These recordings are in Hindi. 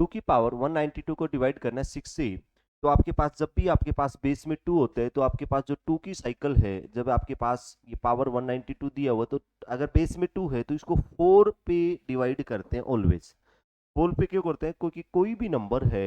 2 की पावर 192 को डिवाइड करना है 6 से, तो आपके पास जब भी आपके पास बेस में 2 होते हैं तो आपके पास जो 2 की साइकिल है, जब आपके पास ये पावर 192 दिया हुआ, तो अगर बेस में 2 है तो इसको 4 पे डिवाइड करते हैं ऑलवेज। 4 पे क्यों करते हैं? क्योंकि कोई भी नंबर है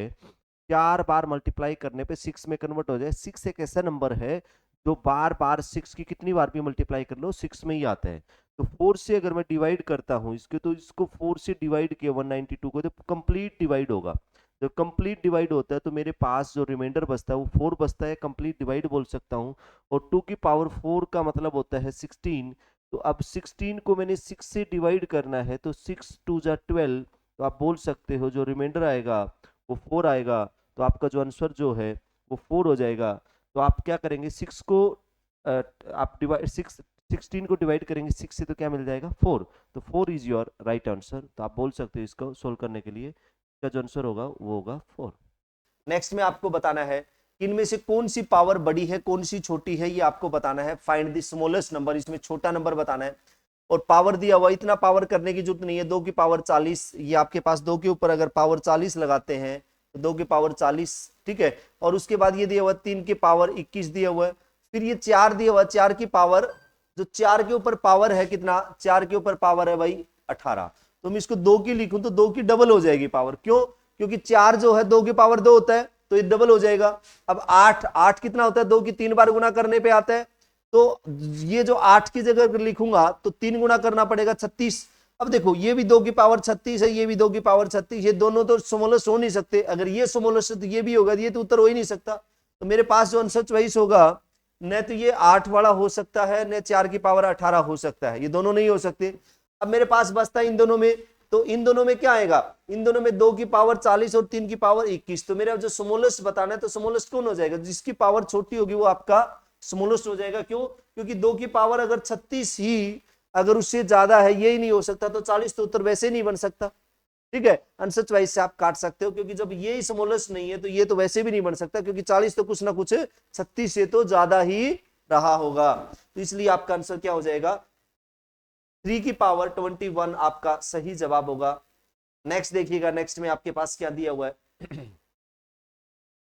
4 बार मल्टीप्लाई करने पे 6 में कन्वर्ट हो जाए। 6 एक ऐसा नंबर है जो बार बार 6 की कितनी बार भी मल्टीप्लाई कर लो 6 में ही आता है। तो 4 से अगर मैं डिवाइड करता हूं इसके, तो इसको 4 से डिवाइड किया 192 को, तो कंप्लीट डिवाइड होगा। जब कंप्लीट डिवाइड होता है तो मेरे पास जो रिमाइंडर बचता है वो 4 बचता है, कंप्लीट डिवाइड बोल सकता हूँ। और 2 की पावर 4 का मतलब होता है 16। तो अब 16 को मैंने 6 से डिवाइड करना है, तो 6 2 जा 12, तो आप बोल सकते हो जो रिमाइंडर आएगा वो 4 आएगा। तो आपका जो आंसर जो है वो 4 हो जाएगा। तो आप क्या करेंगे, 6 को आप डिवाइड 16 को डिवाइड करेंगे 6 से, तो क्या मिल जाएगा 4। तो 4 इज योर राइट आंसर। तो आप बोल सकते हो इसको सोल्व करने के लिए इसका जो आंसर होगा वो होगा 4। नेक्स्ट में आपको बताना है कि इनमें से कौन सी पावर बड़ी है कौन सी छोटी है, ये आपको बताना है। फाइंड द स्मॉलेस्ट नंबर, इसमें छोटा नंबर बताना है। और पावर दिया हुआ, इतना पावर करने की जरूरत नहीं है। 2 की पावर 40, ये आपके पास 2 के ऊपर अगर पावर 40 लगाते हैं तो 2 की पावर 40, ठीक है। और उसके बाद ये दिया हुआ 3 की पावर 21 दिया हुआ है। फिर ये 4 दिया हुआ, 4 की पावर, जो 4 के ऊपर पावर है कितना, 4 के ऊपर पावर है भाई 18। तो मैं इसको 2 की लिखूं तो 2 की डबल हो जाएगी पावर। क्यों? क्योंकि 4 जो है 2 की पावर 2 होता है, तो ये डबल हो जाएगा। अब 8 कितना होता है, 2 की 3 बार गुना करने पे आता है। तो ये जो 8 की जगह लिखूंगा तो 3 गुना करना पड़ेगा 36। अब देखो ये भी 2 की पावर 36 है, ये भी 2 की पावर 36, ये दोनों तो स्मॉलेस्ट हो नहीं सकते। अगर ये स्मॉलेस्ट है तो ये भी होगा, ये तो उत्तर हो ही नहीं सकता। तो मेरे पास जो आंसर चॉइस होगा, न तो ये 8 वाला हो सकता है, न 4 की पावर 18 हो सकता है, ये दोनों नहीं हो सकते। अब मेरे पास बचता है इन दोनों में, तो इन दोनों में क्या आएगा, इन दोनों में 2 की पावर 40 और 3 की पावर 21। तो मेरा जो स्मॉलेस्ट बताना है, तो स्मॉलेस्ट कौन हो जाएगा, जिसकी पावर छोटी होगी वो आपका स्मॉलेस्ट हो जाएगा। क्यों? क्योंकि 2 की पावर अगर 36 ही अगर उससे ज्यादा है, ये ही नहीं हो सकता, तो 40 तो उत्तर वैसे नहीं बन सकता। ठीक है, आंसर चॉइस से आप काट सकते हो, क्योंकि जब ये स्मॉलेस्ट नहीं है तो ये तो वैसे भी नहीं बन सकता, क्योंकि 40 तो कुछ ना कुछ 36 से तो ज्यादा ही रहा होगा। तो इसलिए आपका आंसर क्या हो जाएगा, 3 की पावर 21 आपका सही जवाब होगा। नेक्स्ट देखिएगा, नेक्स्ट में आपके पास क्या दिया हुआ है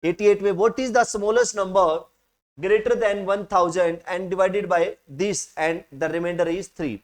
88 में, what is the smallest number greater than 1000 and divided by this and the reminder is 3।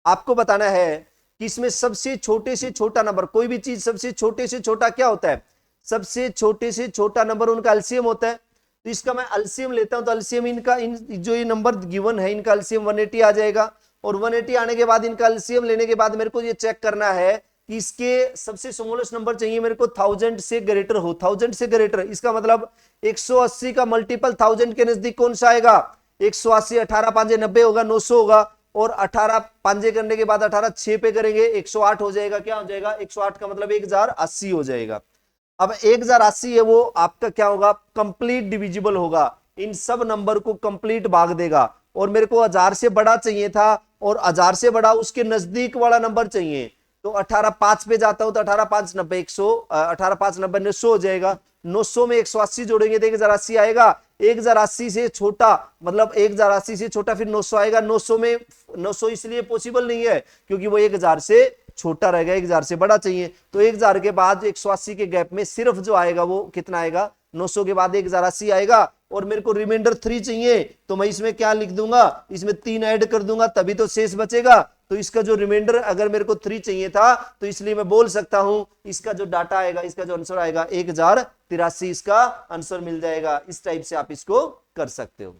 आपको बताना है कि इसमें सबसे छोटे से छोटा नंबर, कोई भी चीज सबसे छोटे से छोटा क्या होता है, सबसे छोटे से छोटा नंबर उनका एलसीएम होता है। तो इसका मैं एलसीएम लेता हूं, तो एलसीएम इनका जो ये नंबर गिवन है इनका एलसीएम 180 आ जाएगा। और 180 आने के बाद इनका एलसीएम लेने के बाद मेरे को ये चेक करना है कि इसके सबसे स्मॉलेस्ट नंबर चाहिए मेरे को 1000 से ग्रेटर हो। 1000 से ग्रेटर इसका मतलब 180 का मल्टीपल 1000 के नजदीक कौन सा आएगा, 180, 18 5 90 होगा, 900 होगा। और 18 पांजे करने के बाद 18 6 पे करेंगे 108 हो जाएगा। क्या हो जाएगा, 108 का मतलब 1080 हो जाएगा। अब 1080 है वो आपका क्या होगा, कंप्लीट डिविजिबल होगा, इन सब नंबर को कंप्लीट भाग देगा। और मेरे को 1000 से बड़ा चाहिए था, और 1000 से बड़ा उसके नजदीक वाला नंबर चाहिए। तो 18 5 पे जाता हूं तो 18 5 90 100, 18 5 90 900 हो जाएगा। 900 में 180 जोड़ेंगे तो 1080 आएगा। 1080 से छोटा मतलब 1080 से छोटा फिर 900 आएगा। 900 में 900 इसलिए पॉसिबल नहीं है क्योंकि वो 1000 से छोटा रहेगा, 1000 से बड़ा चाहिए। तो 1000 के बाद 180 के गैप में सिर्फ जो आएगा वो कितना आएगा, 900 के बाद 1080 आएगा। और मेरे को रिमाइंडर 3 चाहिए, तो मैं इसमें क्या लिख दूंगा, इसमें 3 ऐड कर दूंगा तभी तो शेष बचेगा। तो इसका जो रिमाइंडर अगर मेरे को 3 चाहिए था, तो इसलिए मैं बोल सकता हूं इसका जो डाटा आएगा, इसका जो आंसर आएगा 1083 इसका आंसर मिल जाएगा। इस टाइप से आप इसको कर सकते हो।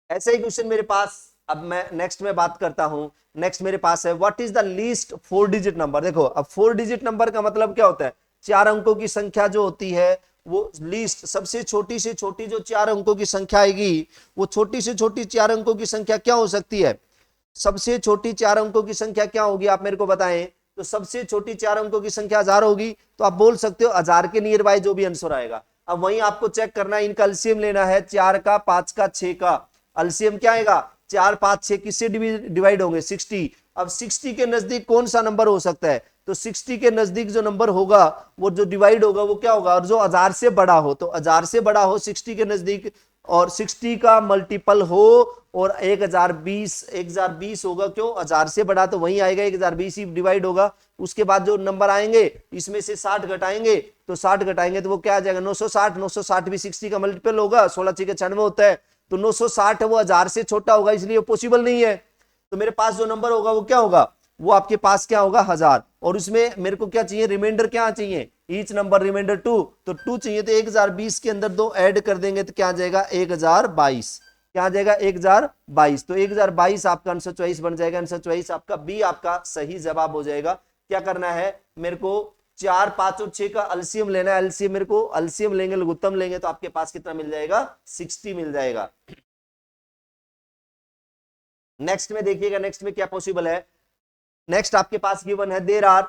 ऐसा ही क्वेश्चन मेरे पास, अब मैं नेक्स्ट में बात करता हूं। नेक्स्ट मेरे पास है what is the least 4 digit number. देखो अब 4 डिजिट नंबर का मतलब क्या होता है, 4 अंकों की संख्या जो होती है वो लीस्ट, सबसे छोटी से छोटी जो 4 अंकों की संख्या आएगी, वो छोटी से छोटी 4 अंकों की संख्या क्या हो सकती है, सबसे छोटी 4 अंकों की संख्या क्या होगी आप मेरे को बताएं। तो सबसे छोटी 4 अंकों की संख्या 1000 होगी, तो आप बोल सकते हो 1000 के नियर बाय जो भी आंसर आएगा। अब वहीं आपको चेक करना है, इनका एलसीएम लेना है, 4 का 5 का 6 का एलसीएम क्या आएगा, 4 5 6 किससे डिवाइड होंगे, 60। अब 60 के नजदीक कौन सा नंबर हो सकता है, तो 60 के नजदीक जो नंबर होगा वो जो डिवाइड होगा वो क्या होगा, और जो 1000 से बड़ा हो, तो 1000 से बड़ा हो 60 के नजदीक और 60 का मल्टीपल हो और 1020 होगा, क्यों 1000 से बड़ा तो वही आएगा, 1020 ही डिवाइड होगा। उसके बाद जो नंबर आएंगे इसमें से 60 घटाएंगे, तो 60 घटाएंगे तो वो क्या आ जाएगा 960। 960 भी 60 का मल्टीपल होगा, 16 6 के 96 होता है, तो 960 है वो 1000 से छोटा होगा, इसलिए पॉसिबल नहीं है। तो मेरे पास जो नंबर होगा वो क्या होगा, वो आपके पास क्या होगा 1000, और उसमें मेरे को क्या चाहिए, रिमाइंडर क्या चाहिए, ईच नंबर रिमाइंडर 2, तो 2 चाहिए, तो 1020 के अंदर 2 ऐड कर देंगे तो क्या आ जाएगा 1022, क्या आ जाएगा 1022। तो 1022 आपका आंसर चॉइस बन जाएगा, आंसर चॉइस आपका बी आपका सही जवाब हो जाएगा। क्या करना है मेरे को, 4 5 और 6 का एलसीएम लेना है, एलसीएम मेरे को एलसीएम लेंगे, लघुत्तम लेंगे, तो आपके पास कितना मिल जाएगा 60 मिल जाएगा। नेक्स्ट में देखिएगा, नेक्स्ट में क्या पॉसिबल है। नेक्स्ट आपके पास गिवन है there are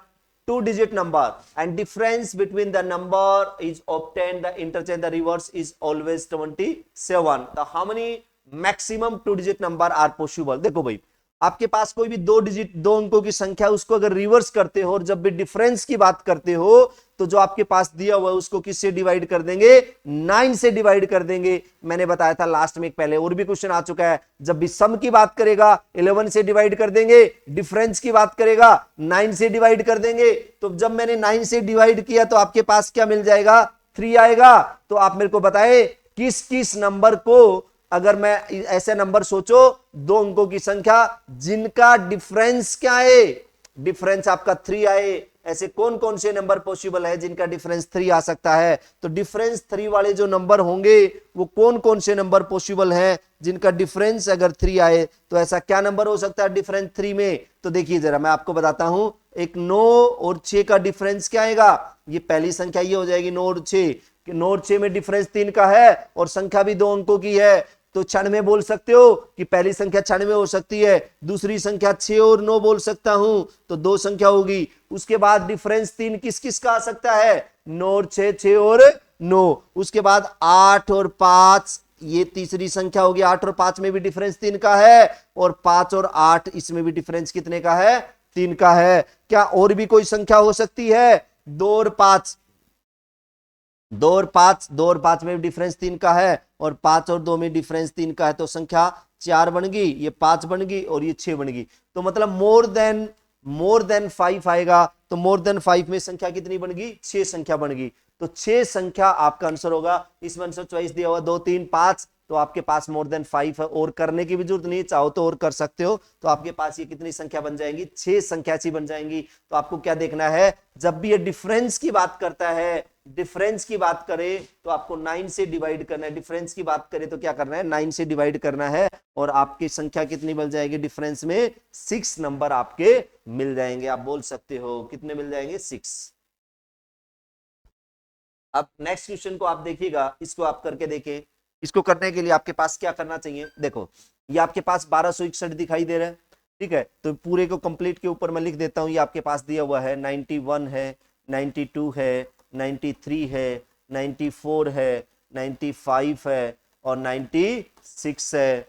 2 digit number and difference between the number is obtained, the interchange, the reverse is always 27. The how many maximum 2 digit number are possible? देखो भाई, आपके पास कोई भी 2 अंकों की संख्या, उसको अगर रिवर्स करते हो और जब भी डिफरेंस की बात करते हो तो जो आपके पास दिया हुआ है उसको किससे डिवाइड कर देंगे, 9 से डिवाइड कर देंगे। मैंने बताया था लास्ट में, एक पहले और भी क्वेश्चन आ चुका है, जब भी सम की बात करेगा 11 से डिवाइड कर देंगे, डिफरेंस की बात करेगा 9 से डिवाइड कर देंगे। तो जब मैंने 9 से डिवाइड किया तो आपके पास क्या मिल जाएगा 3 आएगा। तो आप मेरे को बताए किस किस नंबर को, अगर मैं ऐसे नंबर सोचो 2 अंकों की संख्या जिनका डिफरेंस क्या है, डिफरेंस आपका 3 आए, ऐसे कौन कौन से नंबर पॉसिबल है जिनका डिफरेंस 3 आ सकता है। तो डिफरेंस 3 वाले जो नंबर होंगे वो कौन कौन से नंबर पॉसिबल है जिनका डिफरेंस अगर 3 आए, तो ऐसा क्या नंबर हो सकता है डिफरेंस 3 में। तो देखिए जरा मैं आपको बताता हूं, एक 9 और 6 का डिफरेंस क्या आएगा, ये पहली संख्या ये हो जाएगी 9 और 6, 9 और 6 में डिफरेंस 3 का है और संख्या भी 2 अंकों की है, तो 96 बोल सकते हो कि पहली संख्या 96 हो सकती है, दूसरी संख्या 6 और 9 बोल सकता हूं, तो 2 संख्या होगी। उसके बाद डिफरेंस 3 किस किस का आ सकता है, 9 और 6, 6 और 9। उसके बाद 8 और 5, ये तीसरी संख्या होगी, 8 और 5 में भी डिफरेंस 3 का है, और 5 और 8 इसमें भी डिफरेंस कितने का है, 3 का है। क्या और भी कोई संख्या हो सकती है, 2 और 5, 2 और 5 में डिफरेंस 3 का है, और 5 और 2 में डिफरेंस 3 का है, तो संख्या 4 बन गई, ये 5 बन गई और ये 6 बन गई। तो मतलब मोर देन 5 आएगा, तो मोर देन 5 में संख्या कितनी बन गई, 6 संख्या बन गई। तो 6 संख्या आपका आंसर होगा। इसमें आंसर चॉइस दिया हुआ 2 3 5, तो आपके पास मोर देन 5 है, और करने की भी जरूरत नहीं, चाहो तो और कर सकते हो। तो आपके पास ये कितनी संख्या बन जाएंगी, 6 संख्या सी बन जाएंगी। तो आपको क्या देखना है, जब भी ये डिफरेंस की बात करता है, डिफरेंस की बात करे तो आपको 9 से डिवाइड करना है, डिफरेंस की बात करे तो क्या करना है 9 से डिवाइड करना है, और आपकी संख्या कितनी मिल जाएगी डिफरेंस में, 6 नंबर आपके मिल जाएंगे। आप बोल सकते हो कितने मिल जाएंगे, 6। अब नेक्स्ट क्वेश्चन को आप देखिएगा, इसको आप करके देखें। इसको करने के लिए आपके पास क्या करना चाहिए, देखो ये आपके पास 1261 दिखाई दे रहा है, ठीक है, तो पूरे को कंप्लीट के ऊपर मैं लिख देता हूं, ये आपके पास दिया हुआ है 91 है, 92 है, 93 है, 94 है, 95 है और 96 है।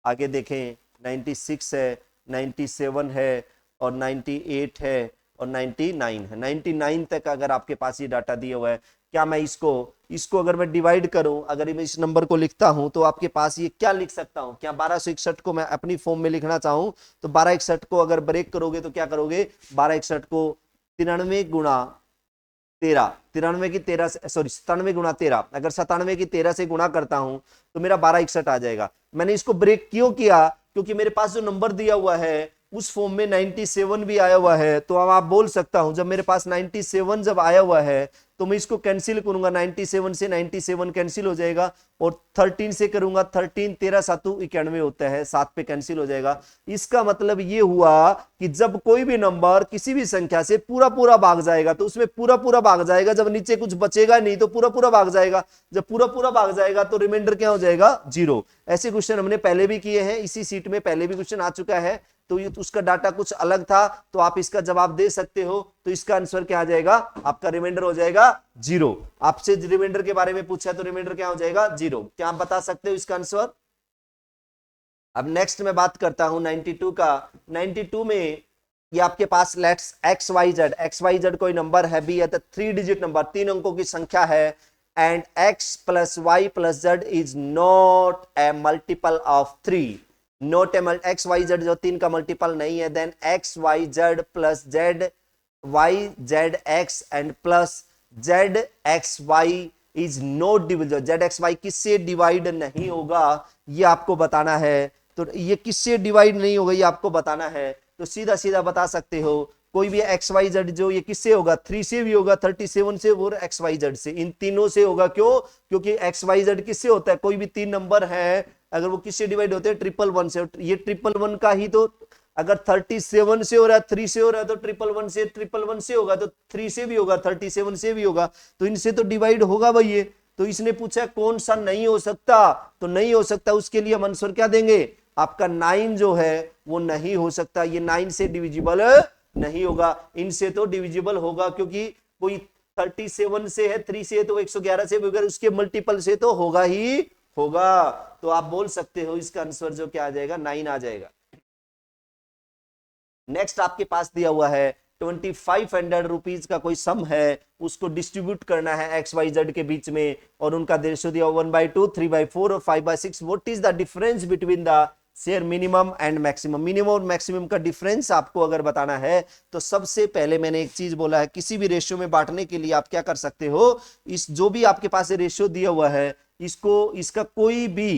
आगे देखें 96 है, 97 है और 98 है और 99 है। 99 तक अगर आपके पास ये डाटा दिया हुआ है, क्या मैं इसको अगर मैं डिवाइड करूं, अगर मैं इस नंबर को लिखता हूं तो आपके पास ये क्या लिख सकता हूं, क्या 1261 को मैं अपनी फॉर्म में लिखना चाहूं तो 1261 को अगर ब्रेक करोगे तो क्या करोगे, 1261 को 93 गुणा 13, 93 की 13 से, सॉरी 97 गुणा 13, अगर 97 की 13 से गुणा करता हूं तो मेरा 1261 आ जाएगा। मैंने इसको ब्रेक क्यों किया, क्योंकि मेरे पास जो नंबर दिया हुआ है उस फॉर्म में 97 भी आया हुआ है। तो अब आप बोल सकता हूं जब मेरे पास 97 जब आया हुआ है तो मैं इसको कैंसिल करूंगा, 97 से 97 कैंसिल हो जाएगा, और 13 से करूंगा, 13 13 7 91 होता है, 7 पे कैंसिल हो जाएगा। इसका मतलब ये हुआ कि जब कोई भी नंबर किसी भी संख्या से पूरा पूरा भाग जाएगा तो उसमें पूरा पूरा भाग जाएगा, जब नीचे कुछ बचेगा नहीं तो पूरा पूरा भाग जाएगा, जब पूरा पूरा भाग जाएगा तो रिमाइंडर क्या हो जाएगा, 0। ऐसे क्वेश्चन हमने पहले भी किए हैं, इसी सीट में पहले भी क्वेश्चन आ चुका है, तो ये उसका डाटा कुछ अलग था, तो आप इसका जवाब दे सकते हो। तो इसका आंसर क्या आ जाएगा, आपका रिमाइंडर हो जाएगा 0। आपसे रिमाइंडर के बारे में पूछा तो रिमाइंडर क्या हो जाएगा, 0। क्या आप बता सकते हो इसका आंसर। अब नेक्स्ट मैं बात करता हूं 92 का। 92 में ये आपके पास लेट्स XYZ कोई नंबर है भी है, तो 3 डिजिट नंबर, 3 अंकों की संख्या है, and x plus y plus z is not a multiple of 3, not a x y z जो 3 का मल्टीपल नहीं है, then x y z plus z y z x and plus z x y is not divisible, z x y किससे डिवाइड नहीं होगा ये आपको बताना है। तो ये किससे डिवाइड नहीं होगा ये आपको बताना है। तो सीधा सीधा बता सकते हो कोई भी एक्स वाई जेड जो ये किससे होगा, 3 से भी होगा, 37 से और एक्स वाई जेड से, इन तीनों से होगा। क्यों? क्योंकि एक्स वाई जेड किससे होता है, कोई भी 3 नंबर है अगर वो किससे डिवाइड होते हैं, 111 से। ये 111 का ही तो अगर 37 से हो रहा है, 3 से हो रहा है, तो 111 से होगा, तो 3 से भी होगा, 37 से भी होगा, तो इनसे तो डिवाइड होगा भाई ये। तो इसने पूछा कौन सा नहीं हो सकता, तो नहीं हो सकता उसके लिए हम आंसर क्या देंगे, आपका 9 जो है वो नहीं हो सकता, ये 9 से डिविजिबल नहीं होगा। इनसे तो डिविजिबल होगा क्योंकि कोई 37 से है, 3 से है तो 111 से भी, उसके मल्टीपल से तो होगा ही होगा। तो आप बोल सकते हो इसका आंसर जो क्या आ जाएगा, 9 आ जाएगा। नेक्स्ट आपके पास दिया हुआ है 2500 रुपीज का कोई सम है, उसको डिस्ट्रीब्यूट करना है एक्स वाई जेड के बीच में, और उनका रेशियो दिया 1/2, 3/4 और 5/6। What is the difference between the share minimum and maximum. Minimum और मैक्सिमम का डिफरेंस आपको अगर बताना है तो सबसे पहले मैंने एक चीज बोला है, किसी भी रेशियो में बांटने के लिए आप क्या कर सकते हो, इस जो भी आपके पास रेशियो दिया हुआ है इसको, इसका कोई भी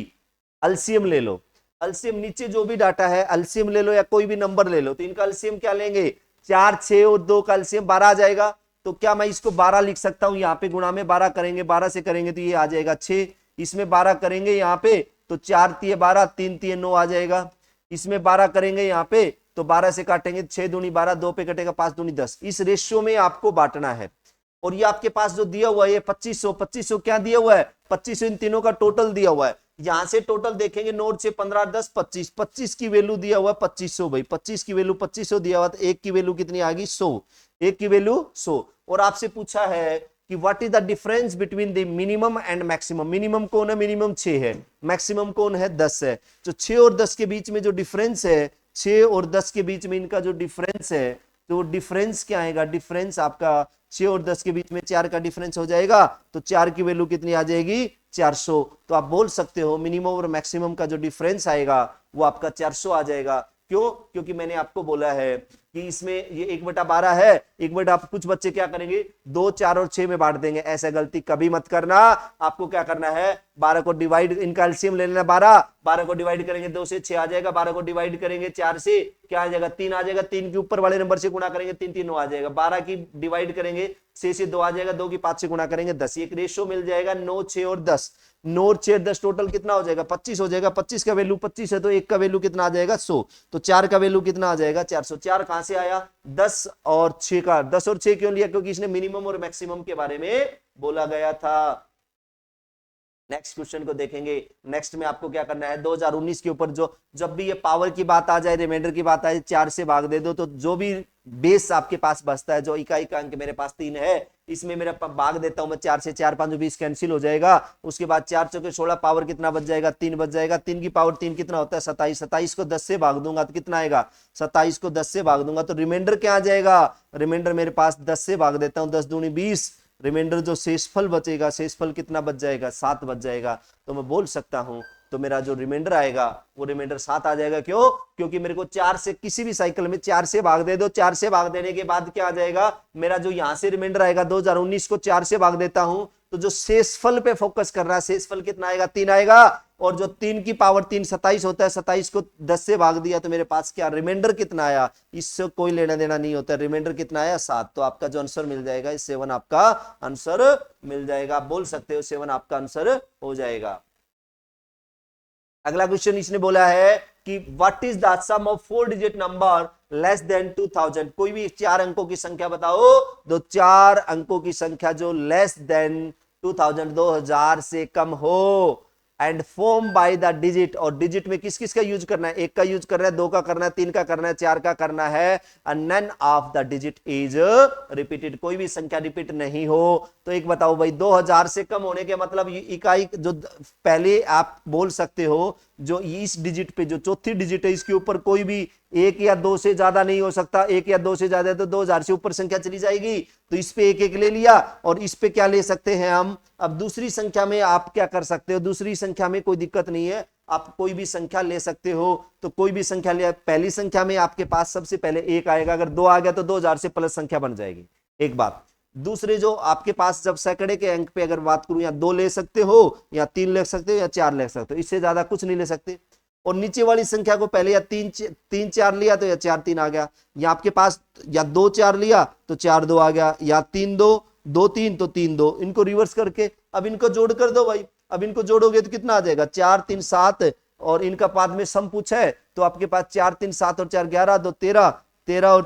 एलसीएम ले लो। एलसीएम नीचे जो भी डाटा है एलसीएम ले लो या कोई भी नंबर ले लो, तो इनका एलसीएम क्या लेंगे, 4, 6 और 2 का एलसीएम 12 आ जाएगा। तो क्या मैं इसको 12 लिख सकता हूं, यहाँ पे गुणा में 12 करेंगे, 12 से करेंगे तो ये आ जाएगा 6, इसमें 12 करेंगे यहाँ पे तो 4 तिये 12, 3 तिये 9 आ जाएगा। इसमें 12 करेंगे यहाँ पे तो 12 से काटेंगे 6 दूनी 12, 2 पे कटेगा 5 दूनी 10। इस रेशियो में आपको बांटना है। और ये आपके पास जो दिया हुआ है ये 2500 क्या दिया हुआ है, 2500 इन तीनों का टोटल दिया हुआ है। यहां से टोटल देखेंगे, नोट से 15, 10, 25, 25 की वैल्यू दिया हुआ 2500 भाई, 25 की वैल्यू 2500 दिया हुआ, तो एक की वैल्यू कितनी आ गई, 100, एक की वैल्यू 100। और आपसे पूछा है कि what is the difference between the minimum and maximum. Minimum कौन है, मिनिमम 6 है, मैक्सिमम कौन है, 10 है। तो 6 और 10 के बीच में जो डिफरेंस है, 6 और 10 के बीच में इनका जो डिफरेंस है, तो डिफरेंस क्या आएगा, डिफरेंस आपका 6 और 10 के बीच में 4 का डिफरेंस हो जाएगा, तो 4 की वैल्यू कितनी आ जाएगी, 400। तो आप बोल सकते हो मिनिमम और मैक्सिमम का जो डिफरेंस आएगा वो आपका 400 आ जाएगा। क्यों? क्योंकि मैंने आपको बोला है कि इसमें ये 1/12 है, 1/, कुछ बच्चे क्या करेंगे 2, 4 और 6 में बांट देंगे, ऐसा गलती कभी मत करना। आपको क्या करना है, 12 को डिवाइड, इनका एलसीएम ले लेना 12 को डिवाइड करेंगे 2 से 6 आ जाएगा, 12 को डिवाइड करेंगे 4 से क्या आ जाएगा, 3 आ जाएगा, 3 के ऊपर वाले नंबर से गुणा करेंगे 3 3 9 आ जाएगा, 12 की डिवाइड करेंगे 6 से 2 आ जाएगा, 2 की 5 से गुणा करेंगे 10। एक रेशियो मिल जाएगा 9, 6 और 10, 9 और 6 10 टोटल कितना हो जाएगा, 25 हो जाएगा। 25 का वैल्यू 25 है तो 1 का वैल्यू कितना आ जाएगा, 100। तो 4 का वैल्यू कितना आ जाएगा, 400। 4 कहां से आया, 10 और 6 का। 10 और 6 क्यों लिया, क्योंकि इसने मिनिमम और मैक्सिमम के बारे में बोला गया था। नेक्स्ट क्वेश्चन को देखेंगे। नेक्स्ट में आपको क्या करना है, 2019 के ऊपर जो जब भी ये पावर की बात आ जाए, रिमाइंडर की बात आ जाए, 4 से भाग दे दो, तो जो भी बेस आपके पास बचता है, जो इकाई का अंक मेरे पास 3 है, इसमें मेरा भाग देता हूं मैं 4 से, 4 5 20 कैंसिल हो जाएगा। उसके बाद 4 चौके 16, पावर कितना बच जाएगा, 3 बच जाएगा। 3 की पावर 3 कितना होता है, 27। 27 को 10 से भाग दूंगा तो कितना आएगा, 27 को 10 से भाग दूंगा तो रिमाइंडर क्या आ जाएगा, रिमाइंडर मेरे पास 10 से भाग देता हूं, 10 दूनी 20, रिमाइंडर जो शेषफल बचेगा, शेषफल कितना बच जाएगा, 7 बच जाएगा। तो मैं बोल सकता हूं तो मेरा जो रिमाइंडर आएगा वो रिमाइंडर 7 आ जाएगा। क्यों? क्योंकि मेरे को 4 से किसी भी साइकिल में 4 से भाग दे दो, 4 से भाग देने के बाद क्या आ जाएगा, मेरा जो यहां से रिमाइंडर आएगा 2019 को 4 से भाग देता हूं तो जो शेषफल पे फोकस कर रहा है, शेषफल कितना आएगा, 3 आएगा। और जो 3 की पावर 3 27 होता है, 27 को 10 से भाग दिया तो मेरे पास क्या रिमाइंडर कितना आया, इससे कोई लेना देना नहीं होता, रिमाइंडर कितना आया, 7। तो आपका जो आंसर मिल जाएगा 7 आपका आंसर मिल जाएगा। आप बोल सकते हो 7 आपका आंसर हो जाएगा। अगला क्वेश्चन इसने बोला है कि what is the sum of 4 digit number less than 2000। कोई भी 4 अंकों की संख्या बताओ, तो 4 अंकों की संख्या जो लेस देन 2000 2000 से कम हो, and form by the digit. और डिजिट में किस किस का यूज करना है, 1 का यूज करना है, 2 का करना है, 3 का करना है, 4 का करना है। And none of the digit is repeated. कोई भी संख्या रिपीट नहीं हो। तो एक बताओ भाई, 2000 से कम होने के मतलब इकाई जो पहले आप बोल सकते हो, जो इस डिजिट पे जो चौथी डिजिट है इसके ऊपर कोई भी एक या दो से ज्यादा नहीं हो सकता, एक या दो से ज्यादा है तो 2000 से ऊपर संख्या चली जाएगी, तो इस पे एक एक ले लिया, और इस पे क्या ले सकते हैं हम। अब दूसरी संख्या में आप क्या कर सकते हो, दूसरी संख्या में कोई दिक्कत नहीं है, आप कोई भी संख्या ले सकते हो, तो कोई भी संख्या ले। पहली संख्या में आपके पास सबसे पहले एक आएगा, अगर दो आ गया तो 2000 से प्लस संख्या बन जाएगी, एक बात। दूसरे जो आपके पास जब सैकड़े के अंक पे अगर बात करूं, या दो ले सकते हो, या तीन ले सकते हो, या चार ले सकते हो, इससे ज्यादा कुछ नहीं ले सकते। और नीचे वाली संख्या को पहले या तीन चार लिया तो या चार तीन आ गया, या आपके पास या दो चार लिया तो चार दो आ गया, या तीन दो, दो तीन तो तीन दो, इनको रिवर्स करके अब इनको जोड़ कर दो भाई। अब इनको जोड़ोगे तो कितना आ जाएगा, चार तीन सात, और इनका बाद में सम पूछा है तो आपके पास चार तीन सात और चार 11, दो 13, 13 और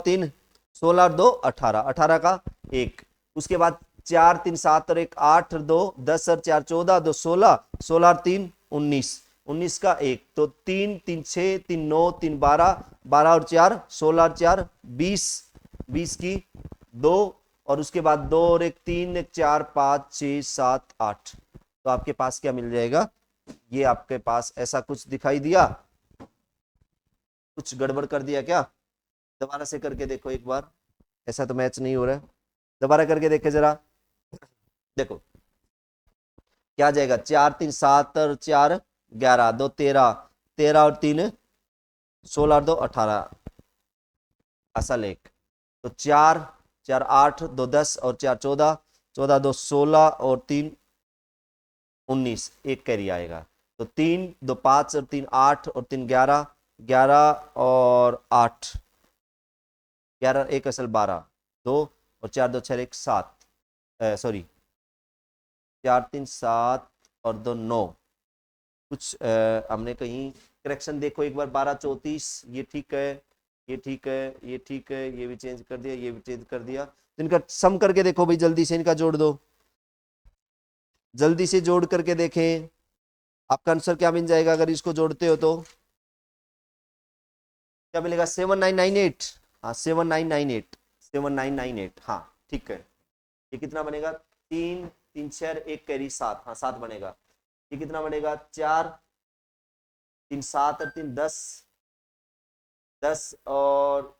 तीन 16 और दो 18, 18 का एक। उसके बाद चार तीन सात और एक 8, 2 10 और चार 14, दो 16, 16 और तीन 19, 19 का एक, तो 3 3 6 3 9 3 12, 12 और चार 16 और चार 20, 20 की दो, और उसके बाद दो और एक 3, एक 4 5 6 7 8, तो आपके पास क्या मिल जाएगा, ये आपके पास ऐसा कुछ दिखाई दिया, कुछ गड़बड़ कर दिया क्या, दोबारा से करके देखो एक बार, ऐसा तो मैच नहीं हो रहा है, दोबारा करके देखे जरा, देखो क्या आ जाएगा, चार तीन सात और चार 11, दो 13, 13 और तीन 16 और दो 18, असल एक, तो चार चार 8, दो 10 और चार 14, 14 दो 16 और तीन 19, एक कैरी आएगा, तो 3 दो 5 और तीन 8 और तीन 11, 11 और 8, 11 एक असल 12, दो और चार दो 6 एक 7, सॉरी 4 3 7 और दो 9, कुछ हमने कहीं करेक्शन देखो एक बार, 12 34, ये ठीक है, ये ठीक है, ये ठीक है, ये भी चेंज कर दिया, ये भी चेंज कर दिया, तो इनका सम करके देखो भाई, जल्दी से इनका जोड़ दो, जल्दी से जोड़ करके देखें आपका आंसर क्या मिल जाएगा, अगर इसको जोड़ते हो तो क्या मिलेगा, 7998, हाँ 7998, 7998, हाँ ठीक है। ये कितना बनेगा, तीन तीन 6 एक कैरी 7, हाँ 7 बनेगा। ये कितना बनेगा, 4 3 7 और तीन 10, 10 और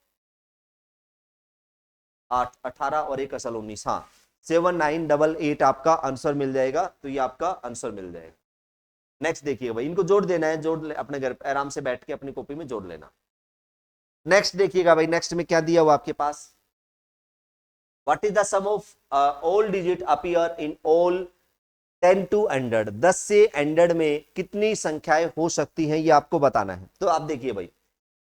8 18 और एक असल 19, हाँ 7988 आपका आंसर मिल जाएगा, तो ये आपका आंसर मिल जाएगा। नेक्स्ट देखिए भाई, इनको जोड़ देना है, अपने घर पे आराम से बैठ के अपनी कॉपी में जोड़ लेना। नेक्स्ट देखिएगा भाई, नेक्स्ट में क्या दिया हुआ आपके पास, what is the sum of all digit appear in all 10 to 100, 10 से 100 में कितनी संख्याएं हो सकती हैं, ये आपको बताना है। तो आप देखिए भाई,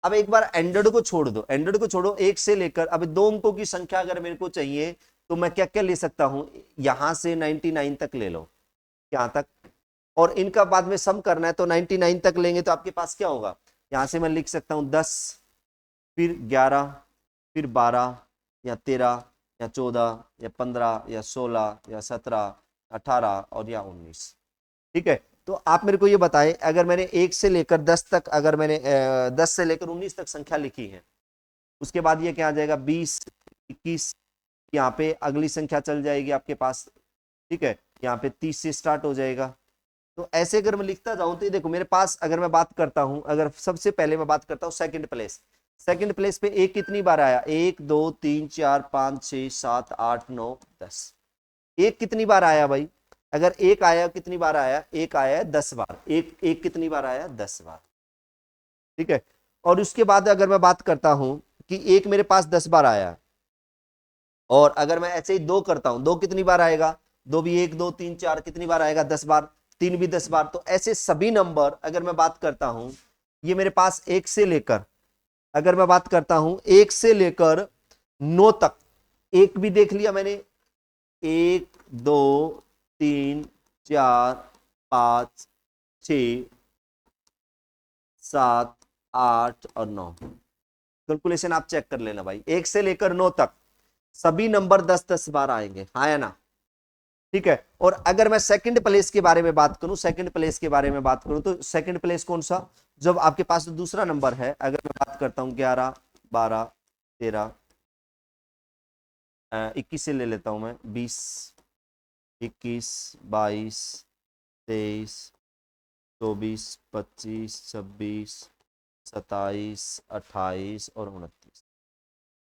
अब एक बार 100 को छोड़ दो, 100 को छोड़ो, एक से लेकर अब दो अंकों की संख्या अगर मेरे को चाहिए, तो मैं क्या क्या ले सकता हूं, यहां से 99 तक ले लो, यहां तक, और इनका बाद में सम करना है तो 99 तक लेंगे, तो आपके पास क्या होगा, यहां से मैं लिख सकता हूं 10, फिर 11, फिर 12, या 13, या 14, या 15, या 16, या 17, 18 और या 19, ठीक है। तो आप मेरे को ये बताएं, अगर मैंने 1 से लेकर 10 तक, अगर मैंने 10 से लेकर 19 तक संख्या लिखी है, उसके बाद ये क्या आ जाएगा, 20 21, यहाँ पे अगली संख्या चल जाएगी आपके पास, ठीक है, यहाँ पे 30 से स्टार्ट हो जाएगा। तो ऐसे अगर मैं लिखता जाऊं, तो ये देखो मेरे पास, अगर मैं बात करता हूं, अगर सबसे पहले मैं बात करता हूं सेकंड प्लेस, सेकंड प्लेस पे एक कितनी बार आया, 1 2 3 4 5 6 7 8 9 10, एक कितनी बार आया भाई, अगर एक आया कितनी बार आया, एक आया 10 बार, एक एक कितनी बार आया, 10 बार, ठीक है। और उसके बाद अगर मैं बात करता हूं कि एक मेरे पास 10 बार आया, और अगर मैं ऐसे ही दो करता हूं, दो कितनी बार आएगा, दो भी 1 2 3 4 कितनी बार आएगा, 10 बार, तीन भी 10 बार, तो ऐसे सभी नंबर अगर मैं बात करता हूं, ये मेरे पास एक से लेकर, अगर मैं बात करता हूं एक से लेकर 9 तक, एक भी देख लिया मैंने, 1 2 3 4 5 6 7 8 और 9, कैलकुलेशन आप चेक कर लेना भाई, एक से लेकर 9 तक सभी नंबर 10-10 बार आएंगे, हाँ या ना, ठीक है। और अगर मैं सेकंड प्लेस के बारे में बात करूं, सेकंड प्लेस के बारे में बात करूं, तो सेकंड प्लेस कौन सा, जब आपके पास दूसरा नंबर है, अगर मैं बात करता हूं 11 12 13, 21 से ले लेता हूं मैं, 20 21 22 23 24, 25, 26, 27, 28 और 29।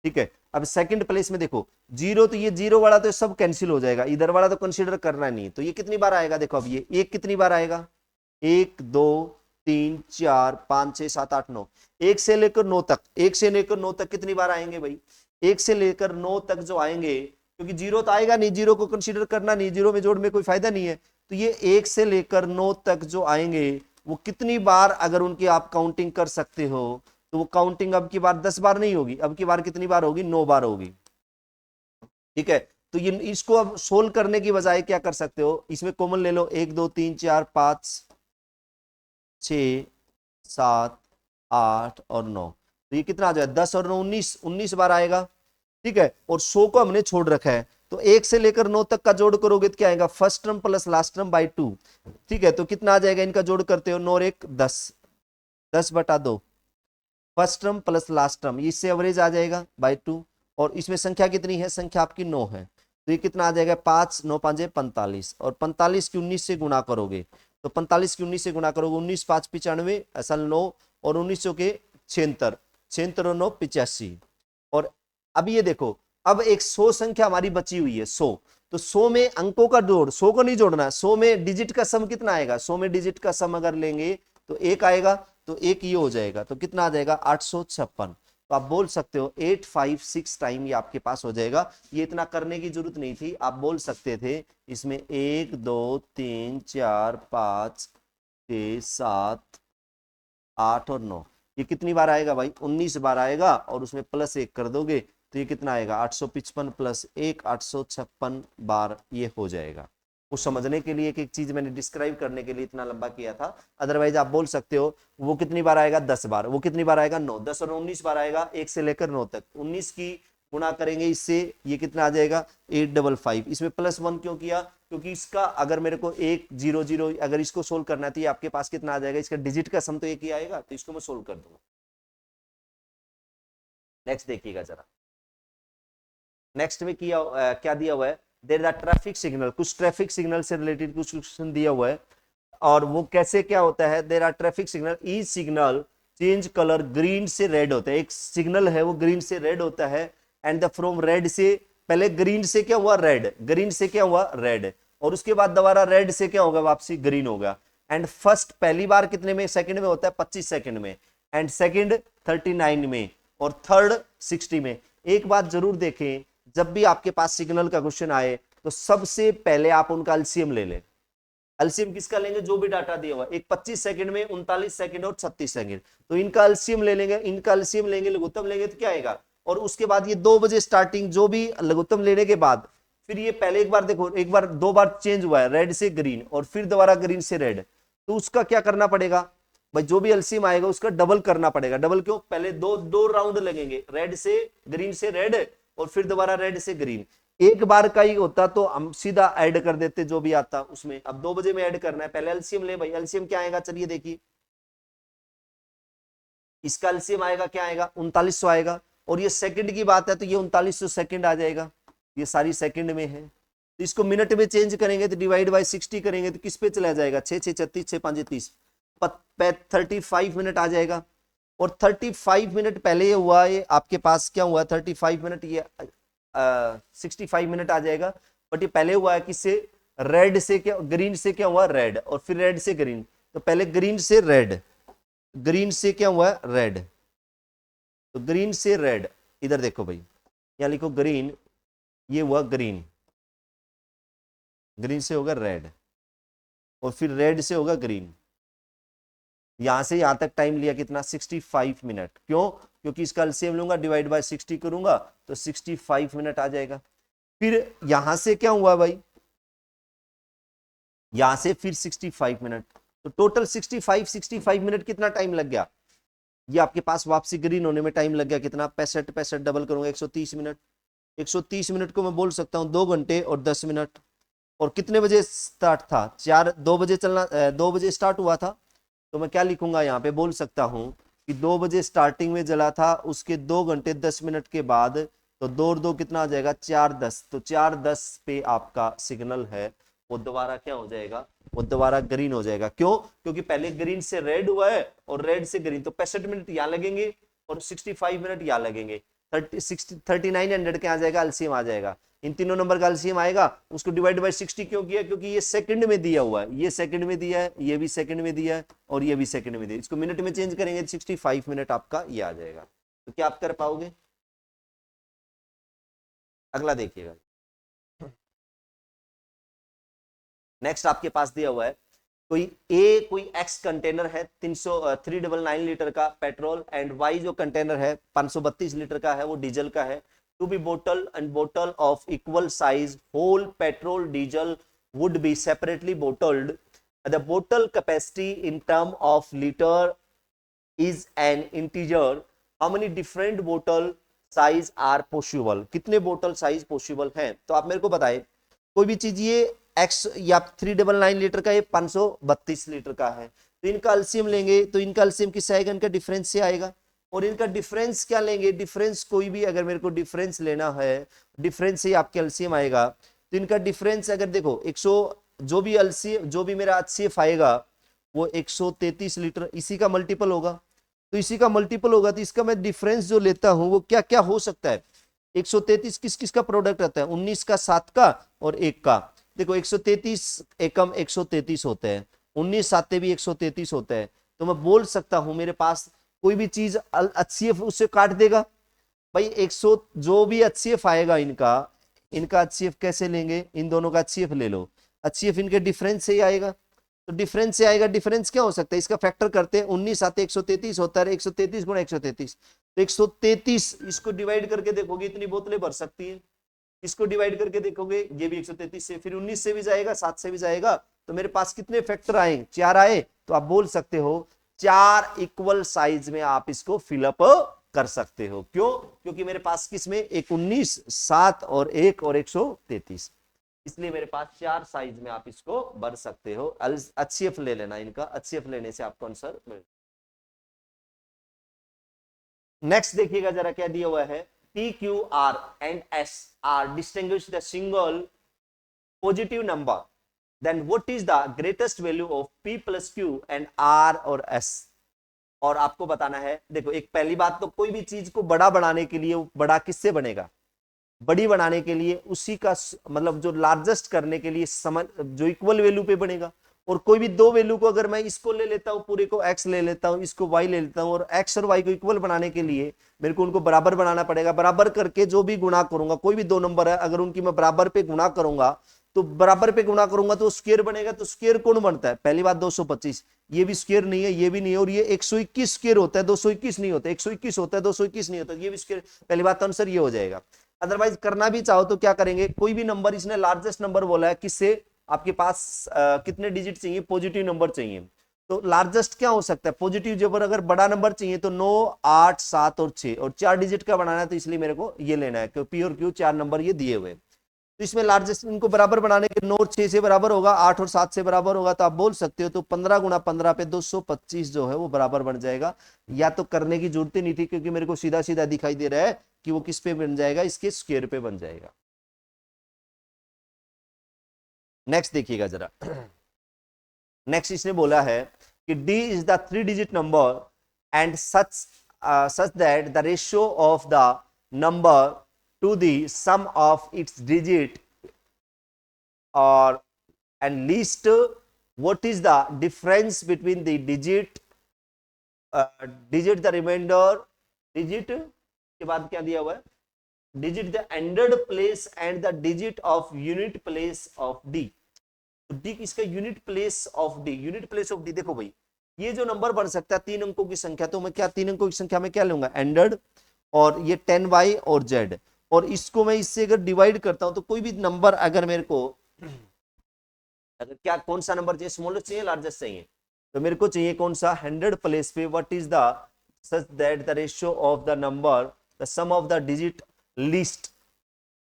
ठीक है, अब सेकंड प्लेस में देखो जीरो, तो ये जीरो वाला तो सब कैंसिल हो जाएगा, इधर वाला तो कंसीडर करना नहीं, तो ये कितनी बार आएगा देखो, अब ये एक कितनी बार आएगा, 1 2 3 4 5 6 7 8 9, एक से लेकर 9 तक, एक से लेकर 9 तक कितनी बार आएंगे भाई, एक से लेकर 9 तक जो आएंगे, क्योंकि जीरो तो आएगा नहीं, जीरो को कंसीडर करना नहीं, जीरो में जोड़ में कोई फायदा नहीं है, तो ये 1 से लेकर 9 तक जो आएंगे वो कितनी बार अगर उनकी आप काउंटिंग कर सकते हो, तो वो काउंटिंग अब की बार 10 बार नहीं होगी, अब की बार कितनी बार होगी, 9 बार होगी। ठीक है, तो ये इसको अब सोल्व करने की बजाय क्या कर सकते हो, इसमें कॉमन ले लो, 1 2 3 4 5 6 7 8 और 9, तो ये कितना आ जाए, 10 और 9 19, 19 बार आएगा। ठीक है, और 100 को हमने छोड़ रखा है, तो 1 से लेकर 9 तक का जोड़ करोगे तो क्या आएगा, first term plus last term by 2। ठीक है, तो कितना आ जाएगा, इनका जोड़ करते हो, 9 और 1 10, 10/2, first term plus last term, इससे एवरेज आ जाएगा बाई 2, और इसमें संख्या कितनी है, संख्या आपकी 9 है, तो ये कितना आ जाएगा, 5 9 5 45, और 45 की 19 से गुणा करोगे, तो 45 की 19 से गुणा करोगे, 19 5 95 असल 9, और 19 के 76, 76 और 9 85। और अब ये देखो, अब एक 100 संख्या हमारी बची हुई है, 100, तो 100 में अंकों का जोड़, 100 को नहीं जोड़ना, 100 में डिजिट का सम कितना आएगा, 100 में डिजिट का सम अगर लेंगे तो एक आएगा, तो एक ये हो जाएगा, तो कितना आ जाएगा, 856। तो आप बोल सकते हो 856 टाइम ये आपके पास हो जाएगा, ये इतना करने की जरूरत नहीं थी, आप बोल सकते थे इसमें 1 2 3 4 5 6 7 8 और 9, ये कितनी बार आएगा भाई, 19 बार आएगा, और उसमें प्लस 1 कर दोगे तो ये कितना आएगा, 855 प्लस 1 856 बार ये हो जाएगा। वो समझने के लिए एक एक चीज मैंने डिस्क्राइब करने के लिए इतना लंबा किया था, अदरवाइज आप बोल सकते हो वो कितनी बार आएगा, 10 बार, वो कितनी बार आएगा, 9, 10 और 19 बार आएगा, 1 से लेकर 9 तक, 19 की गुणा करेंगे इससे, ये कितना आ जाएगा, 855, इसमें +1 क्यों किया, क्योंकि इसका अगर मेरे को 1 0 0 अगर इसको सोल्व करना है तो ये आपके पास कितना आ जाएगा, इसका डिजिट का सम तो एक ही आएगा, तो इसको मैं सोल्व कर दूंगा। नेक्स्ट देखिएगा जरा, नेक्स्ट में क्या दिया हुआ है, देयर आर ट्रैफिक सिग्नल, कुछ ट्रैफिक सिग्नल से रिलेटेड कुछ क्वेश्चन दिया हुआ है, और वो कैसे क्या होता है, देयर आर ट्रैफिक सिग्नल, ई सिग्नल चेंज कलर, ग्रीन से रेड होता है, एक सिग्नल है वो ग्रीन से रेड होता है, एंड द फ्रॉम रेड से, पहले ग्रीन से क्या हुआ, रेड, ग्रीन से क्या हुआ, रेड, और उसके बाद दोबारा रेड से क्या होगा, वापसी ग्रीन होगा, एंड फर्स्ट पहली बार कितने में, सेकंड में होता है, 25 सेकंड में, एंड सेकंड 39 में, और थर्ड 60 में। एक बात जरूर देखें, जब भी आपके पास सिग्नल का क्वेश्चन आए तो सबसे पहले आप उनका एलसीएम ले लें। एलसीएम किसका लेंगे, जो भी डाटा दिया हुआ, एक 25 सेकंड में 39 सेकंड और 36 सेकंड, तो इनका एलसीएम ले लेंगे, इनका एलसीएम लेंगे, लघुत्तम लेंगे तो क्या आएगा, और उसके बाद ये 2 बजे स्टार्टिंग, जो भी लघुत्तम लेने के बाद फिर ये पहले एक बार देखो, एक बार 2 बार चेंज हुआ है, रेड से ग्रीन और फिर दोबारा ग्रीन से रेड, तो उसका क्या करना पड़ेगा भाई, जो भी एलसीएम आएगा उसका डबल करना पड़ेगा। डबल क्यों, पहले दो राउंड लगेंगे, रेड से ग्रीन से रेड और फिर दोबारा रेड से ग्रीन, एक बार का ही होता तो हम सीधा ऐड कर देते जो भी आता उसमें, अब 2 बजे में ऐड करना है, पहले एलसीएम ले भाई, एलसीएम क्या आएगा, चलिए देखिए, इसका एलसीएम आएगा क्या आएगा, 3900 आएगा, और ये सेकंड की बात है तो ये 3900 सेकंड आ जाएगा, ये सारी सेकंड में है, तो इसको मिनट में चेंज करेंगे तो डिवाइड बाय 60 करेंगे तो किस पे चला जाएगा, 6 6 36 6 5 30, 35 मिनट आ जाएगा, और 35 मिनट पहले ये हुआ, ये आपके पास क्या हुआ, 35 मिनट, ये 65 मिनट आ जाएगा, बट ये पहले हुआ है किससे, रेड से, क्या ग्रीन से क्या हुआ, रेड, और फिर रेड से ग्रीन, तो पहले ग्रीन से रेड, ग्रीन से क्या हुआ, रेड, तो ग्रीन से रेड, इधर देखो भाई, यहां लिखो ग्रीन, ये हुआ ग्रीन, ग्रीन से होगा रेड, और फिर रेड से होगा ग्रीन, यहां से यहां तक टाइम लिया कितना, 65 मिनट, क्यों, क्योंकि इसका एलसीएम लूंगा, डिवाइड बाय 60 करूंगा तो 65 मिनट आ जाएगा। फिर यहां से क्या हुआ भाई, यहां से फिर 65 मिनट, तो टोटल 65 मिनट कितना टाइम लग गया, ये आपके पास वापसी ग्रीन होने में टाइम लग गया कितना, 65 डबल करूंगा 130 मिनट, 130 मिनट को मैं बोल सकता हूं 2 घंटे और 10 मिनट, और कितने बजे स्टार्ट था, 2 बजे चलना, 2 बजे स्टार्ट हुआ था, तो मैं क्या लिखूंगा यहाँ पे, बोल सकता हूं कि 2 बजे स्टार्टिंग में जला था, उसके 2 घंटे 10 मिनट के बाद, तो 2 और 2 कितना आ जाएगा, 4 10, तो 4 10 पे आपका सिग्नल है वो दोबारा क्या हो जाएगा, वो दोबारा ग्रीन हो जाएगा। क्यों? क्योंकि पहले ग्रीन से रेड हुआ है और रेड से ग्रीन, तो 65 मिनट यहाँ लगेंगे और 65 मिनट यहाँ लगेंगे। 3900 क्या आ जाएगा, एलसीएम आ जाएगा। इन तीनों नंबर का एलसीएम आएगा। उसको डिवाइड बाय 60 क्यों किया? क्योंकि ये सेकंड में दिया हुआ है, ये सेकंड में दिया है, ये भी सेकंड में दिया है और ये भी सेकंड में दिया है। इसको मिनट में चेंज करेंगे 65 मिनट आपका ये आ जाएगा। तो क्या आप कर पाओगे? अगला देखिएगा। नेक्स्ट आपके पास दिया हुआ है कोई एक्स कंटेनर है 399 लीटर का पेट्रोल एंड वाई जो कंटेनर है 532 लीटर का है, वो डीजल का है। To be bottle and bottle of equal size whole petrol diesel would be separately bottled. The bottle capacity in term of litre is an integer. How many different bottle size are possible? कितने बोतल साइज पॉसिबल हैं? तो आप मेरे को बताएं। कोई भी चीज ये एक्स या 399 लीटर का, ये 532 लीटर का है, तो इनका एलसीएम लेंगे तो इनका एलसीएम किससे आएगा? इनका डिफरेंस से आएगा। और इनका डिफरेंस क्या लेंगे? डिफरेंस कोई भी अगर मेरे को डिफरेंस लेना है, डिफरेंस से आपके एलसीएम आएगा। तो इनका डिफरेंस अगर देखो 100 जो भी एलसीएम जो भी मेरा एचसीएफ आएगा वो 133 लीटर इसी का मल्टीपल होगा। तो इसी का मल्टीपल होगा तो इसका मैं डिफरेंस जो लेता हूं वो क्या क्या हो सकता है? 133 किस किस का प्रोडक्ट आता है? 19 का, 7 का और 1 का। देखो 133 एकम 133 होते हैं, 19 साते भी 133 होते हैं। तो मैं बोल सकता हूं मेरे पास कोई भी चीज एचसीएफ उससे काट देगा भाई। 100 जो भी एचसीएफ आएगा इनका एचसीएफ कैसे लेंगे? इन दोनों का एचसीएफ ले लो, एचसीएफ इनके डिफरेंस से ही आएगा। तो डिफरेंस से आएगा। डिफरेंस क्या हो सकता है? इसका फैक्टर करते हैं, 19 आते 133 होता है, 133 गुणा 133 तो 133। इसको डिवाइड करके देखोगे इतनी बोतलें भर सकती है। इसको डिवाइड करके देखोगे ये भी 133 से, फिर 19 से भी जाएगा, 7 से भी जाएगा। तो मेरे पास कितने फैक्टर आए? 4 आए। तो आप बोल सकते हो 4 इक्वल साइज में आप इसको फिलअप कर सकते हो। क्यों? क्योंकि मेरे पास किसमें एक 19, 7 और 1 और 133, इसलिए मेरे पास 4 साइज में आप इसको भर सकते हो। एचसीएफ ले लेना इनका, एचसीएफ लेने से आपको आंसर मिल। नेक्स्ट देखिएगा जरा क्या दिया हुआ है। P, Q, R and S are distinguish the single positive number. Then what is the greatest value of P plus Q and R और S? और आपको बताना है। देखो एक पहली बात तो कोई भी चीज को बड़ा बनाने के लिए बड़ा किससे बनेगा? बड़ी बनाने के लिए उसी का मतलब जो लार्जेस्ट करने के लिए जो इक्वल वैल्यू पे बनेगा। और कोई भी दो वैल्यू को अगर मैं इसको ले लेता हूं, पूरे को x ले लेता हूं, इसको y ले लेता हूं, और x और y को इक्वल बनाने के लिए मेरे को उनको बराबर बनाना पड़ेगा। बराबर करके जो भी गुणा करूंगा, कोई भी दो नंबर है अगर उनकी मैं बराबर पे गुणा करूंगा तो बराबर पे गुणा करूंगा तो स्क्वायर बनेगा। तो स्क्वायर कौन बनता है? पहली बात 225, ये भी स्क्वायर नहीं है, ये भी नहीं है, और ये 121 स्क्वायर होता है, 221 नहीं होता। 121 होता है, 221 नहीं होता, ये भी स्क्वायर। पहली बात आंसर ये हो जाएगा। अदरवाइज करना भी चाहो तो क्या करेंगे? कोई भी नंबर, इसने लार्जेस्ट नंबर बोला है, किससे? आपके पास कितने डिजिट चाहिए? पॉजिटिव नंबर चाहिए। तो लार्जेस्ट क्या हो सकता है? पॉजिटिव जबर। अगर बड़ा नंबर चाहिए तो 9, 8, 7 और 6, और 4 डिजिट का बनाना है तो इसलिए मेरे को ये लेना है कि पी और क्यू 4 नंबर ये दिए हुए। तो इसमें लार्जेस्ट इनको बराबर बनाने के 9 और 6 से बराबर होगा, 8 और 7 से बराबर होगा। तो आप बोल सकते हो तो 15 गुणा 15 पे 225 जो है वो बराबर बन जाएगा। या तो करने की जरूरत ही नहीं थी क्योंकि मेरे को सीधा सीधा दिखाई दे रहा है कि वो किस पे बन जाएगा? इसके स्क्वायर पे बन जाएगा। नेक्स्ट देखिएगा जरा। नेक्स्ट इसने बोला है कि D is the 3 digit number and such that the ratio of the number to the sum of its digit or and least what is the difference between the digit the remainder digit के बाद क्या दिया हुआ है? digit the ended place and the digit of unit place of D। D इसका unit place of D, unit place of D. देखो भाई ये जो नंबर बन सकता है 3 अंकों की संख्या, तो मैं क्या 3 अंकों की संख्या में क्या लूंगा? एंडेड, और ये 10y और z, और इसको मैं इससे अगर डिवाइड करता हूं तो कोई भी नंबर अगर मेरे को अगर क्या कौन सा नंबर चाहिए? स्मॉलेस्ट चाहिए, लार्जेस्ट चाहिए? तो मेरे को चाहिए कौन सा? 100 प्लेस पे what is the such that the ratio of the number the sum of the digit least.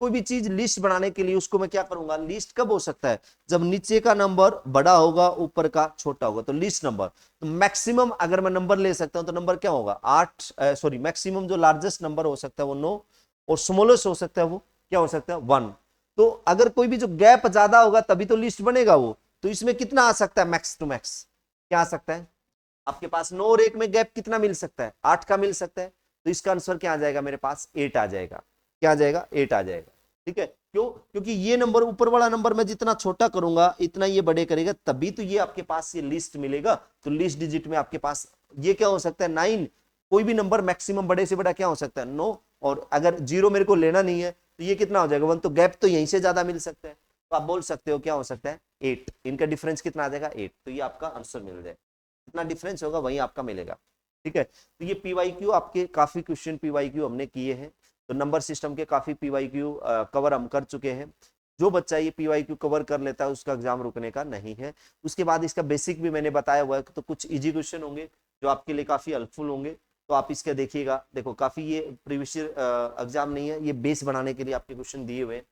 कोई भी चीज लिस्ट बनाने के लिए उसको मैं क्या करूंगा? लिस्ट कब हो सकता है? जब नीचे का नंबर बड़ा होगा, ऊपर का छोटा होगा, तो लिस्ट नंबर। तो मैक्सिमम अगर मैं नंबर ले सकता हूं तो नंबर क्या होगा? 8 मैक्सिमम जो लार्जेस्ट नंबर हो सकता है वो 9, और स्मॉलेस्ट हो सकता है वो क्या हो सकता है? 1। तो अगर कोई भी जो गैप ज्यादा होगा तभी तो लिस्ट बनेगा वो। तो इसमें कितना आ सकता है मैक्स टू मैक्स, क्या आ सकता है आपके पास 9 और 1 में गैप कितना मिल सकता है, 8 का मिल सकता है। तो इसका आंसर क्या आ जाएगा मेरे पास, 8 आ जाएगा। क्या आ जाएगा, 8 आ जाएगा। ठीक है, क्यों, क्योंकि ये नंबर ऊपर वाला नंबर मैं जितना छोटा करूंगा इतना ये बड़े करेगा, तभी तो ये आपके पास ये लिस्ट मिलेगा। तो लिस्ट डिजिट में आपके पास ये क्या हो सकता है 9, कोई भी नंबर मैक्सिमम बड़े से बड़ा क्या हो सकता है 9, और अगर 0 मेरे को लेना नहीं है तो ये कितना हो जाएगा 1, तो गैप तो यहीं से ज्यादा मिल सकता है। तो आप बोल सकते हो क्या हो सकता है 8, इनका डिफरेंस कितना आ जाएगा 8, तो ये आपका आंसर मिल जाएगा। कितना डिफरेंस होगा वही आपका मिलेगा। ठीक है, तो ये पीवाईक्यू आपके काफी क्वेश्चन पीवाईक्यू हमने किए हैं, तो नंबर सिस्टम के काफी पीवाईक्यू कवर हम कर चुके हैं। जो बच्चा ये पीवाईक्यू कवर कर लेता है उसका एग्जाम रुकने का नहीं है। उसके बाद इसका बेसिक भी मैंने बताया हुआ है, तो कुछ इजी क्वेश्चन होंगे जो आपके लिए काफी हेल्पफुल होंगे, तो आप इसके देखिएगा। देखो काफी ये प्रीवियस एग्जाम नहीं है, ये बेस बनाने के लिए आपके क्वेश्चन दिए हुए हैं।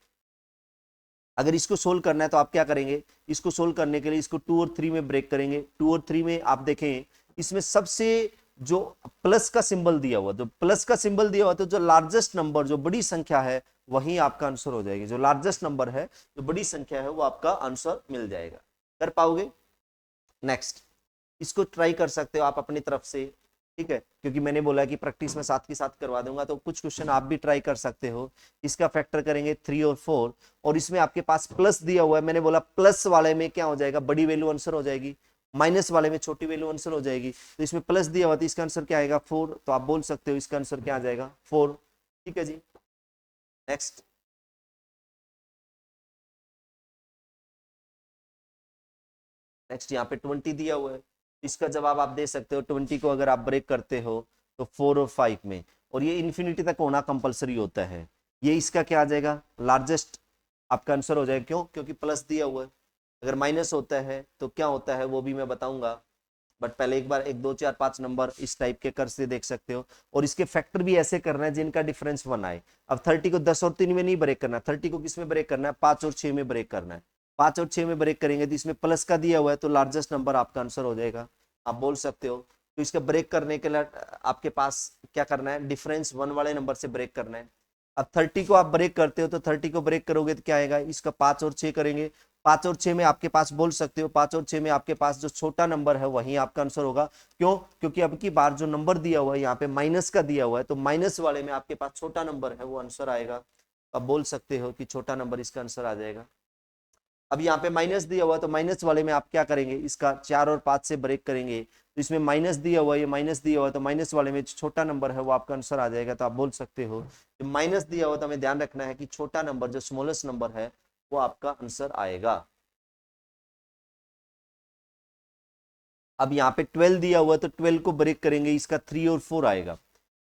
अगर इसको सोल्व करना है तो आप क्या करेंगे, इसको सोल्व करने के लिए इसको 2 और 3 में ब्रेक करेंगे। 2 और 3 में आप देखें, इसमें सबसे जो प्लस का सिंबल दिया हुआ, तो प्लस का सिंबल दिया हुआ, तो जो लार्जेस्ट नंबर जो बड़ी संख्या है वही आपका आंसर हो जाएगी। जो लार्जेस्ट नंबर है, जो बड़ी संख्या है, वो आपका आंसर मिल जाएगा। कर पाओगे? नेक्स्ट, इसको ट्राई कर सकते हो आप अपनी तरफ से। ठीक है, क्योंकि मैंने बोला कि प्रैक्टिस में साथ के साथ करवा दूंगा, तो कुछ क्वेश्चन आप भी ट्राई कर सकते हो। इसका फैक्टर करेंगे 3 और 4, और इसमें आपके पास प्लस दिया हुआ है। मैंने बोला प्लस वाले में क्या हो जाएगा, बड़ी वैल्यू आंसर हो जाएगी, माइनस वाले में छोटी वैल्यू आंसर हो जाएगी। तो इसमें प्लस दिया हुआ, तो इसका आंसर क्या आएगा 4, तो आप बोल सकते हो इसका आंसर क्या आ जाएगा 4। ठीक है जी, नेक्स्ट। नेक्स्ट यहाँ पे 20 दिया हुआ है, इसका जवाब आप दे सकते हो। 20 को अगर आप ब्रेक करते हो तो 4 और 5 में, और ये इन्फिनिटी तक होना कंपलसरी होता है। ये इसका क्या आ जाएगा, लार्जेस्ट आपका आंसर हो जाएगा। क्यों, क्योंकि प्लस दिया हुआ है। अगर माइनस होता है तो क्या होता है वो भी मैं बताऊंगा, बट पहले एक बार 1 2 4 5 नंबर इस टाइप के कर से देख सकते हो। और इसके फैक्टर भी ऐसे करना है जिनका डिफरेंस 1 आए। अब 30 को 10 और 3 में नहीं ब्रेक करना, 30 को किस में ब्रेक करना है, 5 और 6 में ब्रेक करना है। 5 और 6 में ब्रेक करेंगे तो इसमें प्लस का दिया हुआ है, तो लार्जेस्ट नंबर आपका आंसर हो जाएगा। आप बोल सकते हो। तो इसका ब्रेक करने के लिए आपके पास क्या करना है, डिफरेंस 1 वाले नंबर से ब्रेक करना है। अब 30 को आप ब्रेक करते हो, तो 30 को ब्रेक करोगे तो क्या आएगा, इसका 5 और 6 करेंगे। 5 और 6 में आपके पास बोल सकते हो, 5 और 6 में आपके पास जो छोटा नंबर है वही आपका आंसर होगा। क्यों, क्योंकि अब की बार जो नंबर दिया हुआ है यहाँ पे माइनस का दिया हुआ है, तो माइनस वाले में आपके पास छोटा नंबर है वो आंसर आएगा। अब बोल सकते हो कि छोटा नंबर इसका आंसर आ जाएगा। अब यहाँ पे माइनस दिया हुआ है, तो माइनस वाले में आप क्या करेंगे, इसका 4 और 5 से ब्रेक करेंगे। तो इसमें माइनस दिया हुआ है, ये माइनस दिया हुआ है, तो माइनस वाले में छोटा नंबर है वो आपका आंसर आ जाएगा। तो आप बोल सकते हो जो माइनस दिया हुआ, तो हमें ध्यान रखना है कि छोटा नंबर जो स्मॉलेस्ट नंबर है वो आपका आंसर आएगा। अब यहाँ पे 12 दिया हुआ है, तो 12 को ब्रेक करेंगे, इसका 3 और 4 आएगा।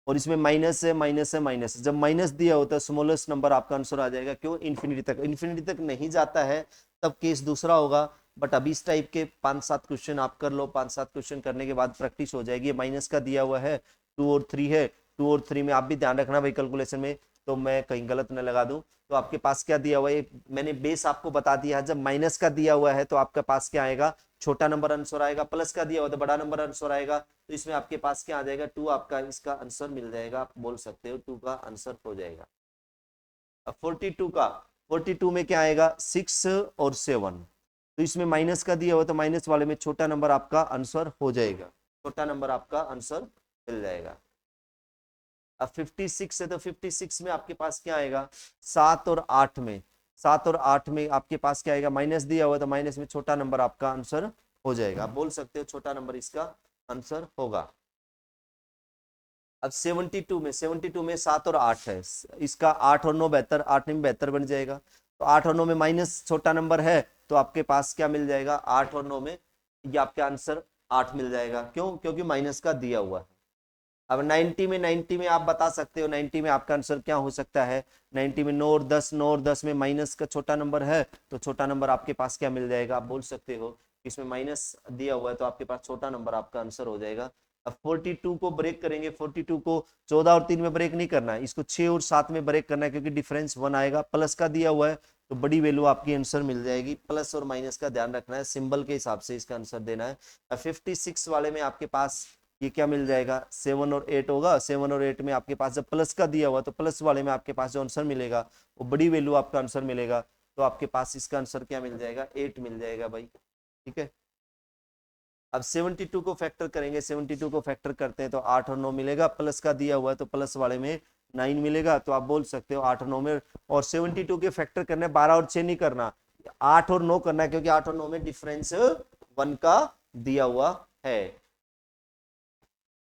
और इसमें माइनस है, माइनस है, माइनस है। जब माइनस दिया होता है स्मॉलेस्ट नंबर आपका आंसर आ जाएगा। क्यों, इन्फिनिटी तक, इन्फिनिटी तक नहीं जाता है तब केस दूसरा होगा। बट अभी इस टाइप के 5-7 क्वेश्चन आप कर लो, 5-7 क्वेश्चन करने के बाद प्रैक्टिस हो जाएगी। माइनस का दिया हुआ है, 2 और 3 है। 2 और 3 में आप भी ध्यान रखना भाई कैलकुलेशन में, तो मैं कहीं गलत न लगा दूं। तो आपके पास क्या दिया हुआ है, मैंने बेस आपको बता दिया है। जब माइनस का दिया हुआ है तो आपके पास क्या आएगा, छोटा नंबर आंसर आएगा। प्लस का दिया हुआ तो बड़ा नंबर आंसर आएगा। तो इसमें आपके पास क्या आ जाएगा, 2 आपका इसका आंसर मिल जाएगा। आप बोल सकते हो 2 का आंसर हो जाएगा। अब 42 का, 42 में क्या आएगा 6 और 7, तो इसमें माइनस का दिया हुआ तो माइनस वाले में छोटा नंबर आपका आंसर हो जाएगा, छोटा नंबर आपका आंसर मिल जाएगा। अब 56 है, तो 56 में आपके पास क्या आएगा 7 और 8 में, 7 और 8 में आपके पास क्या आएगा, माइनस दिया हुआ तो माइनस में छोटा नंबर आपका आंसर हो जाएगा। आप बोल सकते हो छोटा नंबर इसका आंसर होगा। अब 72 में, 72 में 7 और 8 है, इसका 8 और 9 बेहतर, 8 में बेहतर बन जाएगा। तो 8 और 9 में माइनस छोटा नंबर है, तो आपके पास क्या मिल जाएगा 8 और 9 में, ये आपका आंसर 8 मिल जाएगा। क्यों, क्योंकि माइनस का दिया हुआ है। अब 90 में, 90 में आप बता सकते हो 90 में आपका आंसर क्या हो सकता है। 90 में 9 और 10, 9 और 10 में माइनस का छोटा नंबर है, तो छोटा नंबर आपके पास क्या मिल जाएगा। आप बोल सकते हो इसमें माइनस दिया हुआ है तो आपके पास छोटा नंबर आपका आंसर हो जाएगा। अब 42 को ब्रेक करेंगे, 42 को 14 और 3 में ब्रेक नहीं करना है, इसको 6 और 7 में ब्रेक करना है, क्योंकि डिफरेंस 1 आएगा। प्लस का दिया हुआ है तो बड़ी वैल्यू आपकी आंसर मिल जाएगी। प्लस और माइनस का ध्यान रखना है, सिंबल के हिसाब से इसका आंसर देना है। अब 56 वाले में आपके पास ये क्या मिल जाएगा 7 और 8 होगा। 7 और 8 में आपके पास जब प्लस का दिया हुआ तो प्लस वाले में आपके पास जो आंसर मिलेगा वो बड़ी वैल्यू आपका आंसर मिलेगा। तो आपके पास इसका आंसर क्या मिल जाएगा, 8 मिल जाएगा भाई। ठीक है, अब 72 को फैक्टर करेंगे, 72 को फैक्टर करते हैं तो 8 और 9 मिलेगा, प्लस का दिया हुआ है तो प्लस वाले में 9 मिलेगा, तो आप बोल सकते हो 8 और 9 में। और 72 के फैक्टर करने 12 और 6 नहीं करना, 8 और 9 करना है, क्योंकि 8 और 9 में डिफरेंस 1 का दिया हुआ है।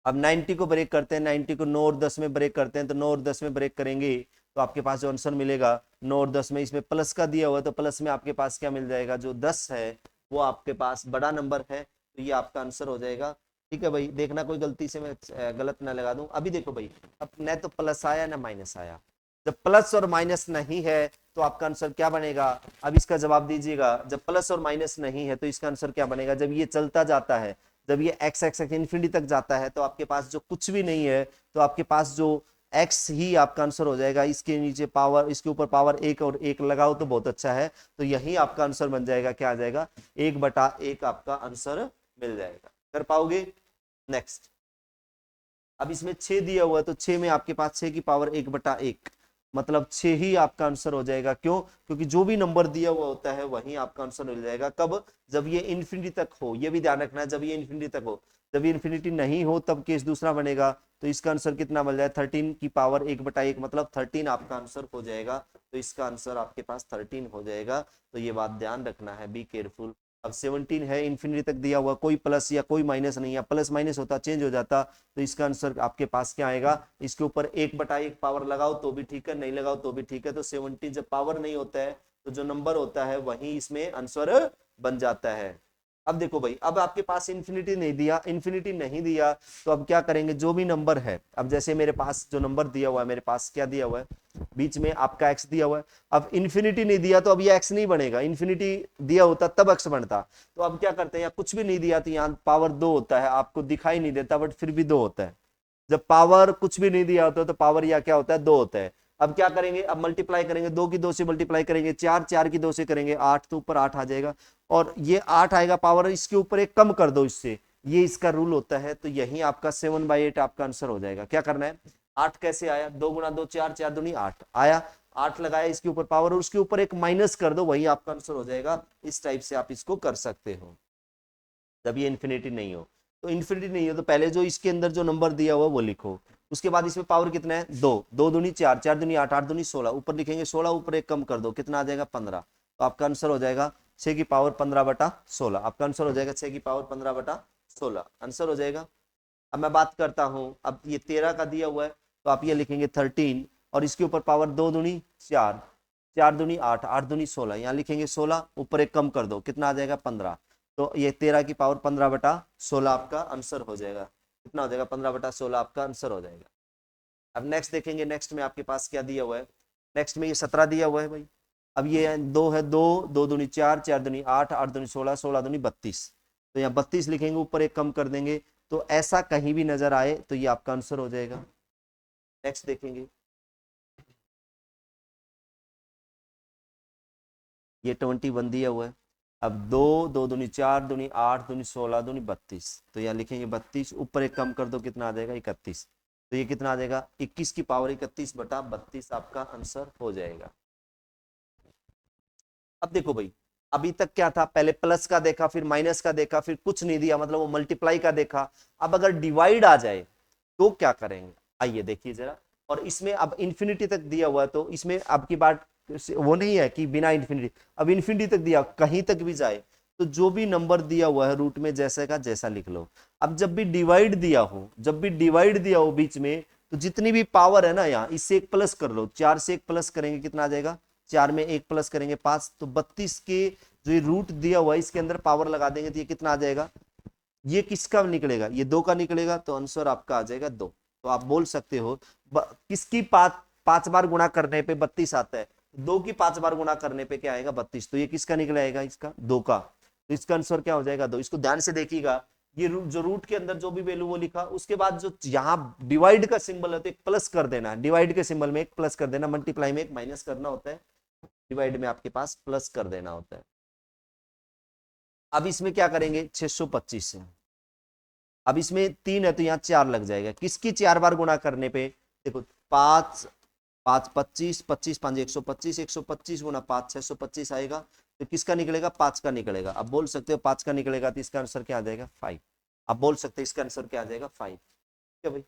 अब 90 को ब्रेक करते हैं, 90 को 9 और 10 में ब्रेक करते हैं, तो 9 और 10 में ब्रेक करेंगे तो आपके पास जो आंसर मिलेगा 9 और 10 में, इसमें प्लस का दिया हुआ है तो प्लस में आपके पास क्या मिल जाएगा, जो 10 है वो आपके पास बड़ा नंबर है, तो ये आपका आंसर हो जाएगा। ठीक है भाई, देखना कोई गलती से मैं गलत ना लगा दूं। अभी देखो भाई, अब न तो प्लस आया ना माइनस आया, जब प्लस और माइनस नहीं है तो आपका आंसर क्या बनेगा, अब इसका जवाब दीजिएगा। जब प्लस और माइनस नहीं है तो इसका आंसर क्या बनेगा, जब ये चलता जाता है, जब ये एक्स एक्स इन्फिनिटी तक जाता है तो आपके पास जो कुछ भी नहीं है, तो आपके पास जो एक्स ही आपका आंसर हो जाएगा। इसके नीचे पावर, इसके ऊपर पावर 1 और 1 लगाओ तो बहुत अच्छा है, तो यही आपका आंसर बन जाएगा, क्या आ जाएगा, 1/1 आपका आंसर मिल जाएगा। कर पाओगे? नेक्स्ट, अब इसमें 6 दिया हुआ है तो 6 में आपके पास 6 की पावर 1/1, मतलब 6 ही आपका आंसर हो जाएगा। क्यों? क्योंकि जो भी नंबर दिया हुआ होता है वही आपका आंसर मिल जाएगा। कब? जब ये इन्फिनिटी तक हो, ये भी ध्यान रखना है, जब ये इन्फिनिटी तक हो। जब ये इन्फिनिटी नहीं हो तब केस दूसरा बनेगा, तो इसका आंसर कितना मिल जाए, 13 की पावर 1/1, मतलब 13 आपका आंसर हो जाएगा। तो इसका आंसर आपके पास 13 हो जाएगा, तो ये बात ध्यान रखना है, बी केयरफुल। अब 17 है, इन्फिनिटी तक दिया हुआ, कोई प्लस या कोई माइनस नहीं है, प्लस माइनस होता चेंज हो जाता, तो इसका आंसर आपके पास क्या आएगा, इसके ऊपर 1/1 पावर लगाओ तो भी ठीक है, नहीं लगाओ तो भी ठीक है। तो 17 जब पावर नहीं होता है तो जो नंबर होता है वही इसमें आंसर बन जाता है। अब देखो भाई, अब आपके पास इन्फिनिटी नहीं दिया, इन्फिनिटी नहीं दिया तो अब क्या करेंगे, जो भी नंबर है, अब जैसे मेरे पास जो नंबर दिया हुआ है, मेरे पास क्या दिया हुआ है, बीच में आपका एक्स दिया हुआ है। अब इन्फिनिटी नहीं दिया तो अब ये एक्स नहीं बनेगा, इन्फिनिटी दिया होता तब एक्स बनता। तो अब क्या करते हैं, या कुछ भी नहीं दिया तो यहाँ पावर 2 होता है, आपको दिखाई नहीं देता बट फिर भी 2 होता है। जब पावर कुछ भी नहीं दिया होता तो पावर या क्या होता है, 2 होता है। अब क्या करेंगे, अब मल्टीप्लाई करेंगे, 2 की 2 से मल्टीप्लाई करेंगे, 4 4 की 2 से करेंगे 8, तो ऊपर 8 आ जाएगा, और ये 8 आएगा पावर, इसके ऊपर एक कम कर दो इससे, ये इसका रूल होता है। तो यही आपका 7/8 आपका आंसर हो जाएगा। क्या करना है, 8 कैसे आया, 2 गुना 2 4, 4 दूनी 8 आया, 8 लगाया इसके ऊपर पावर, और उसके ऊपर एक माइनस कर दो, वही आपका आंसर हो जाएगा। इस टाइप से आप इसको कर सकते हो जब ये इन्फिनिटी नहीं हो। तो इन्फिनिटी नहीं हो तो पहले जो इसके अंदर जो नंबर दिया हुआ वो लिखो, उसके बाद इसमें पावर कितना है, 2, 2 दूनी 4, 4 दूनी 8, 8 दूनी 16, ऊपर लिखेंगे 16, ऊपर एक कम कर दो, कितना आ जाएगा, 15। तो आपका आंसर हो जाएगा 6 की पावर 15/16, आपका आंसर हो जाएगा 6 की पावर 15/16 आंसर हो जाएगा। अब मैं बात करता हूं, अब ये 13 का दिया हुआ है तो आप ये लिखेंगे 13, और इसके ऊपर पावर 2 दूनी 4, 4 दूनी 8, 8 दूनी 16, यहाँ लिखेंगे 16, ऊपर एक कम कर दो, कितना आ जाएगा, 15। तो ये 13 की पावर 15/16 आपका आंसर हो जाएगा। कितना हो जाएगा, 15/16 आपका आंसर हो जाएगा। अब नेक्स्ट देखेंगे, नेक्स्ट में आपके पास क्या दिया हुआ है, नेक्स्ट में ये 17 दिया हुआ है भाई। अब ये 2 है, 2, 2 दूनी 4, 4 दूनी 8, 8 दूनी 16, 16 दूनी 32, तो यहाँ 32 लिखेंगे, ऊपर एक कम कर देंगे, तो ऐसा कहीं भी नजर आए तो ये आपका आंसर हो जाएगा। नेक्स्ट देखेंगे, ये 21 दिया हुआ है। अब 2, 2 दूनी 4, दूनी 8, दूनी 16, दूनी 32, तो यहाँ लिखेंगे 32, ऊपर एक कम कर दो, कितना आ जाएगा, 31, तो ये कितना आ जाएगा, 21 की पावर 31/32 आपका आंसर हो जाएगा। अब देखो भाई, अभी तक क्या था, पहले प्लस का देखा, फिर माइनस का देखा, फिर कुछ नहीं दिया मतलब वो मल्टीप्लाई का देखा। अब अगर डिवाइड आ जाए तो क्या करेंगे, आइए देखिए जरा। और इसमें अब इन्फिनिटी तक दिया हुआ है तो इसमें अब की बात वो नहीं है कि बिना इन्फिनिटी, अब इन्फिनिटी तक दिया, कहीं तक भी जाए तो जो भी नंबर दिया हुआ है रूट में जैसे का जैसा लिख लो। अब जब भी डिवाइड दिया हो, जब भी डिवाइड दिया हो बीच में, तो जितनी भी पावर है ना, यहाँ इससे एक प्लस कर लो, 4 से एक प्लस करेंगे, कितना आ जाएगा, 4 में एक प्लस करेंगे 5, तो 32 के जो ये रूट दिया हुआ है इसके अंदर पावर लगा देंगे तो ये कितना आ जाएगा, ये किसका निकलेगा, ये 2 का निकलेगा, तो आंसर आपका आ जाएगा 2। तो आप बोल सकते हो किसकी 5 बार गुणा करने पे 32 आता है, 2 की 5 बार गुणा करने पे क्या आएगा, 32, तो ये किसका निकलेगा, इसका 2 का, तो इसका आंसर क्या हो जाएगा, 2। इसको ध्यान से देखिएगा, ये जो रूट के अंदर जो भी वैल्यू वो लिखा, उसके बाद जो यहाँ डिवाइड का सिंबल है तो एक प्लस कर देना, डिवाइड के सिंबल में एक प्लस कर देना, मल्टीप्लाई में एक माइनस करना होता है, डिवाइड में आपके पास प्लस कर देना होता है। अब इसमें क्या करेंगे, 625 से, अब इसमें 3 है तो यहाँ 4 लग जाएगा, किसकी 4 बार गुणा करने पे, देखो 5 5 25, 25 5 125, 125 गुना 5 625 आएगा। तो किसका निकलेगा? 5 का निकलेगा। अब बोल सकते हो 5 का निकलेगा तो इसका आंसर क्या आ जाएगा? 5। अब बोल सकते हैं इसका आंसर क्या आ जाएगा? 5। ठीक है भाई।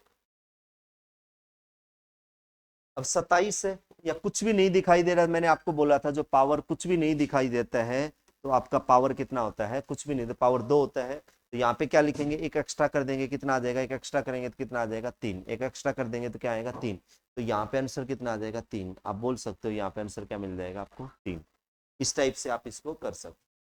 अब 27 है, या कुछ भी नहीं दिखाई दे रहा। मैंने आपको बोला था जो पावर कुछ भी नहीं दिखाई देता है तो आपका पावर कितना होता है? कुछ भी नहीं, तो पावर 2 होता है। तो यहाँ पे क्या लिखेंगे? एक एक्स्ट्रा कर देंगे, कितना आ जाएगा? एक एक्स्ट्रा करेंगे तो कितना आ जाएगा? 3। एक एक्स्ट्रा कर देंगे तो क्या आएगा? 3। तो यहाँ पे आंसर कितना आ जाएगा? 3। आप बोल सकते हो यहाँ पे आंसर क्या मिल जाएगा आपको? 3। इस टाइप से आप इसको कर सकते हो।